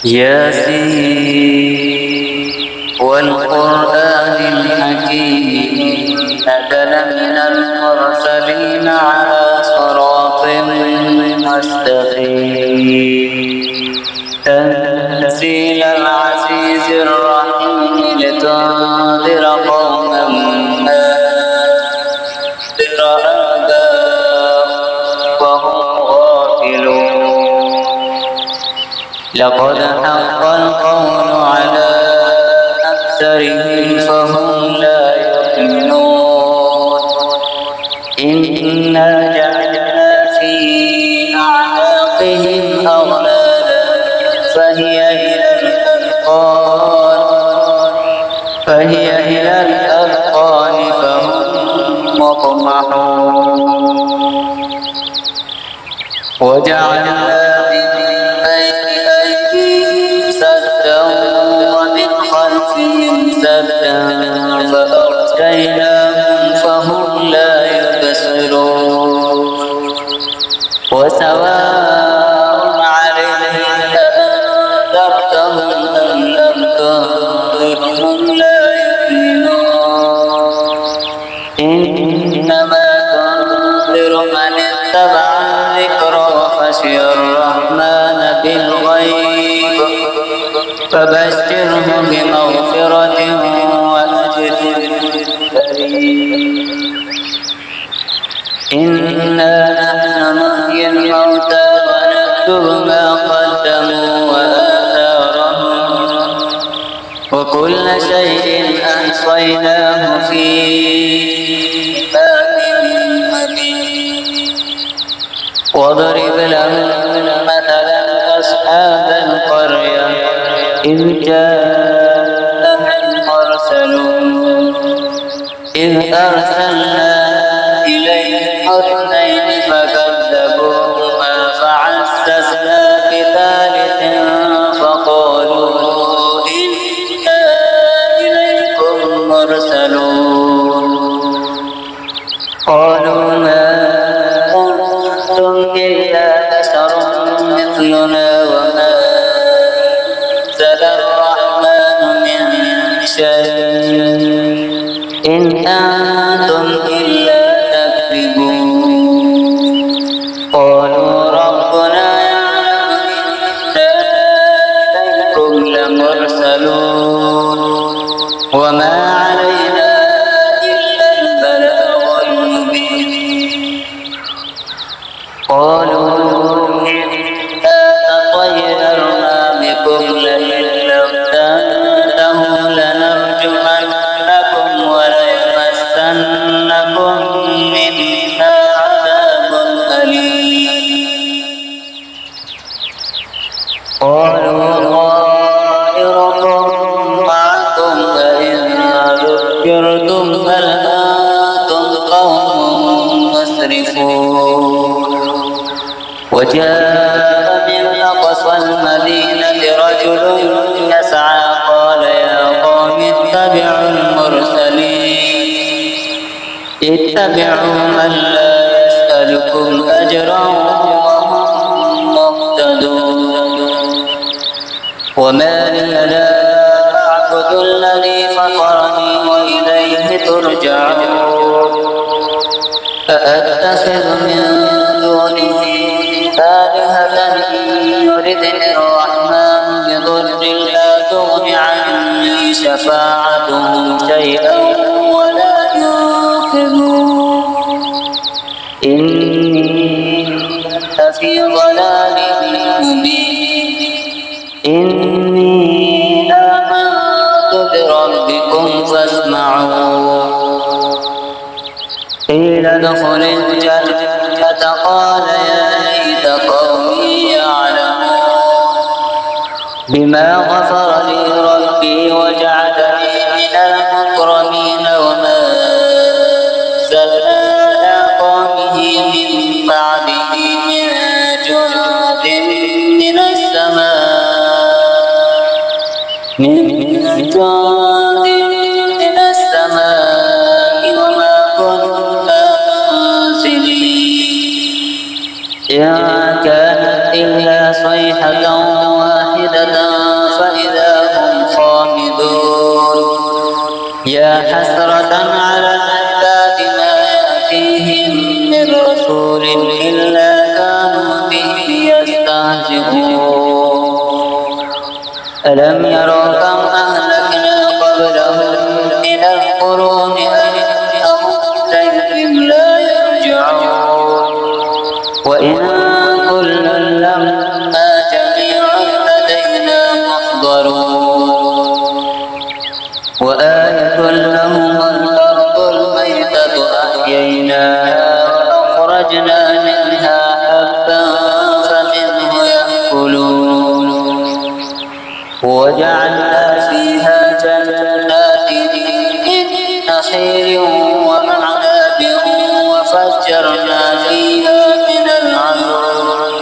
ياسين والقرآن الحكيم إنك لمن المرسلين على صراط مستقيم تنزيل العزيز الرحيم لتنذر قوما ما أنذر آباؤهم وهم غافلون لقد حق القول على أكثرهم فهم لا يؤمنون إنا جعلنا في أعناقهم أغلالا فهي إلى الأذقان فهم مقمحون وجعلنا من بين أيديهم سدا ومن خلفهم سدا فأغشيناهم فهم لا يبصرون وسواء عليهم أأنذرتهم أم لم تنذرهم لا يؤمنون إنما تنذر من اتبع الذكر وخشي الرحمن بالغيب فبشره بمغفرة وأجر كريم إنا نحن نحيي الموتى ونكتب ما قدموا وآثارهم وكل شيء أحصيناه في إمام مبين واضرب لهم مثلا أصحاب القرية إذ جاءها المرسلون إذ أرسلنا إليهم اثنين فكذبوهما فعززنا بثالث فقالوا إنا إليكم مرسلون قالوا ما أنتم إلا بشر مثلنا وما أنزل الرحمن من شيء إن أنتم إلا تكذبون قالوا ربنا يعلم إنا إليكم لمرسلون وما علينا إلا البلاغ المبين قالوا إنا تطيرنا بكم لئن لم تنتهوا لنرجمنكم وليمسنكم منا عذاب أليم قالوا طائركم معكم فإن ذكرتم بل أنتم قوم مسرفون وجاء من أقصى المدينة رجل يسعى قال يا قوم اتبعوا المرسلين اتبعوا من لا يسألكم أجرا وهم مهتدون وما لي لا أعبد الذي فطرني وإليه ترجعون فأتخذ من دونه آلهة إن يردني الرحمن بضر لا تغن عني شفاعتهم شيئا ولا ينقذون إني لفي ضلال مبين إني آمنت بربكم فاسمعون قيل ادخل الجنة قال يا ليت قومي يعلمون بما غفر لي ربي وجعلني من المكرمين وما أرسلنا على قومه من بعده من جند من السماء وما كنا منزلين إن كانت إلا صيحة واحدة حسرة على العباد ما يأتيهم من رسول إلا كانوا به يستهزئون ألم يروا كم أهلكنا قبلهم من القرون أنهم إليهم لا يرجعون وإن كل لما جميعا لدينا محضرون وآية لهم الأرض الميتة أحييناها وأخرجنا منها حبا فمنه يأكلون وجعلنا فيها جنات من نخيل وأعناب وفجرنا فيها من العيون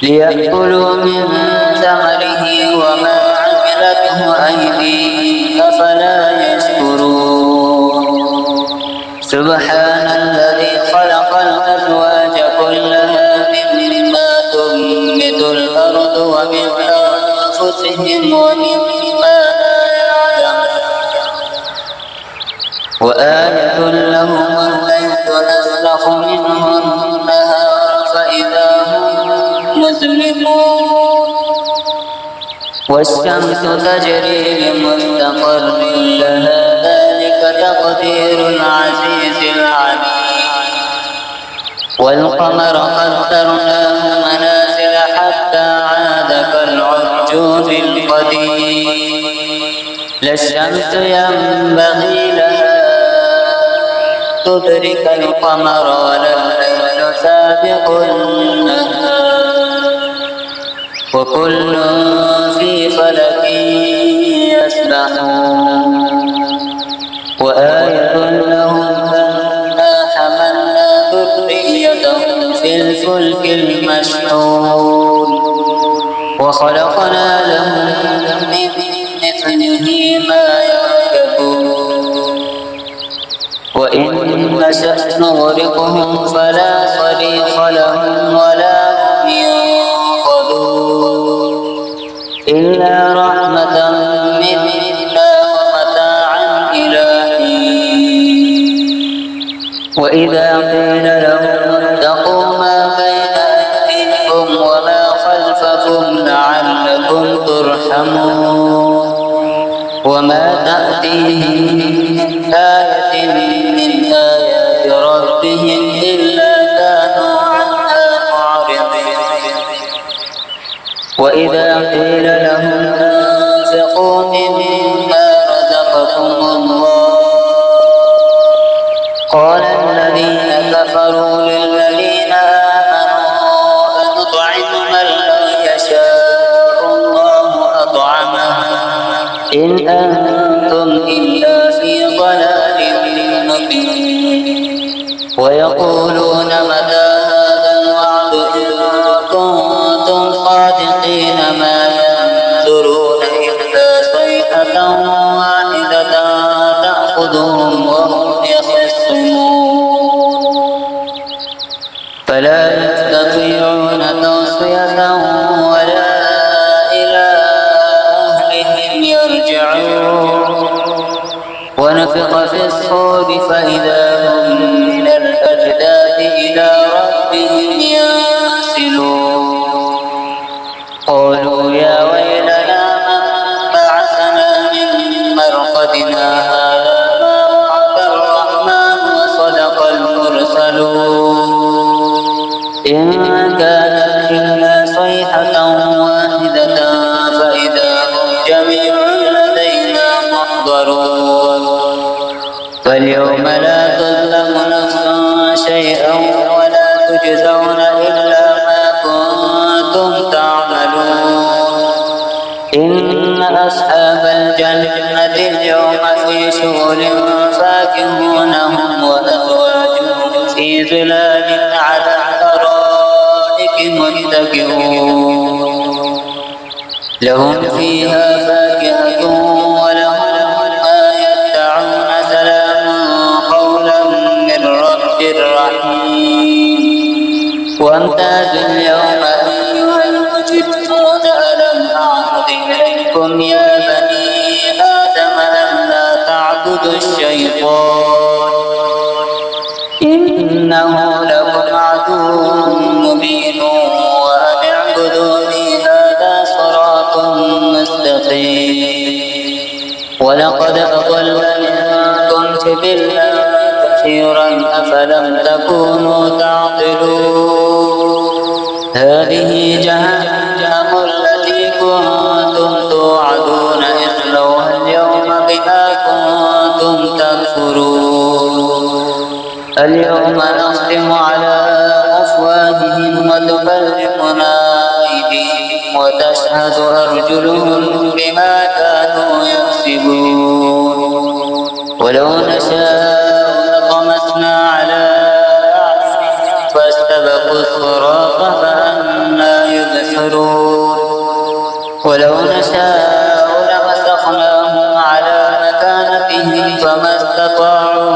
ليأكلوا من ثمره وما عملته أيديهم أفلا يشكرون سبحان الذي خلق الأزواج كلها مما تنبت الأرض ومن أنفسهم ومما لا يعلمون وآية لهم الليل نسلخ منه النهار فإذا هم مسلمون والشمس تجري لمستقر لها ذلك تقدير العزيز العليم والقمر قدرناه منازل حتى عاد كالعرجون القديم لا الشمس ينبغي لها تدرك القمر ولا الليل سابق النهار وكل في فلك يسبحون وآية لهم أنا حملنا ذريتهم في الفلك المشحون وخلقنا لهم من مثله ما يركبون وإن نشأ نغرقهم فلا صريخ لهم ولا هم ينقذون إلا رحمة منا ومتاعا إلى حين وإذا قيل لهم اتقوا ما بين أيديكم وما خلفكم لعلكم ترحمون وما تأتيهم من آية من آيات ربهم إلا كانوا عنها معرضين وإذا قيل لهم أنفقوا مما رزقكم الله قال الذين كفروا للذين آمنوا أنطعم من لو يشاء الله أطعمه إن أنتم إلا في ضلال مبين ويقولون متى هذا الوعد إن كنتم صادقين ما ينظرون إلا صيحة واحدة تأخذهم وهم يخصمون فلا يستطيعون توصية ولا إلى أهلهم يرجعون ونفخ في الصور فإذا هم من الأجداث إلى ربهم ينسلون قالوا يا ويلنا من بعثنا من مرقدنا هذا ما وعد الرحمن وصدق المرسلون إن كانت إلا صيحة واحدة فإذا هم جميع لدينا محضرون فاليوم لا تظلم نفس شيئا ولا تجزون إلا ما كنتم تعملون إن أصحاب الجنة اليوم في شغل فاكهون هم وأزواجهم في ظلال على الأرائك متكئون لهم فيها فاكهة ولهم ما يدعون سلام قولا من رب رحيم وامتازوا اليوم أيها المجرمون ألم أعهد إليكم يا بني آدم أن لا تعبدوا مستقيم. ولقد أضل منكم جبلا كثيرا أفلم تكونوا تعقلون. هذه جهنم التي كنتم توعدون اصلوها اليوم بما كنتم تكفرون. اليوم نختم على أفواههم وتكلمنا أيديهم وتشهد أرجلهم بما كانوا يكسبون. ولو نشاء لطمسنا على أعينهم فاستبقوا الصراط فأنى يبصرون. ولو نشاء لمسخناهم على مكانتهم فما استطاعوا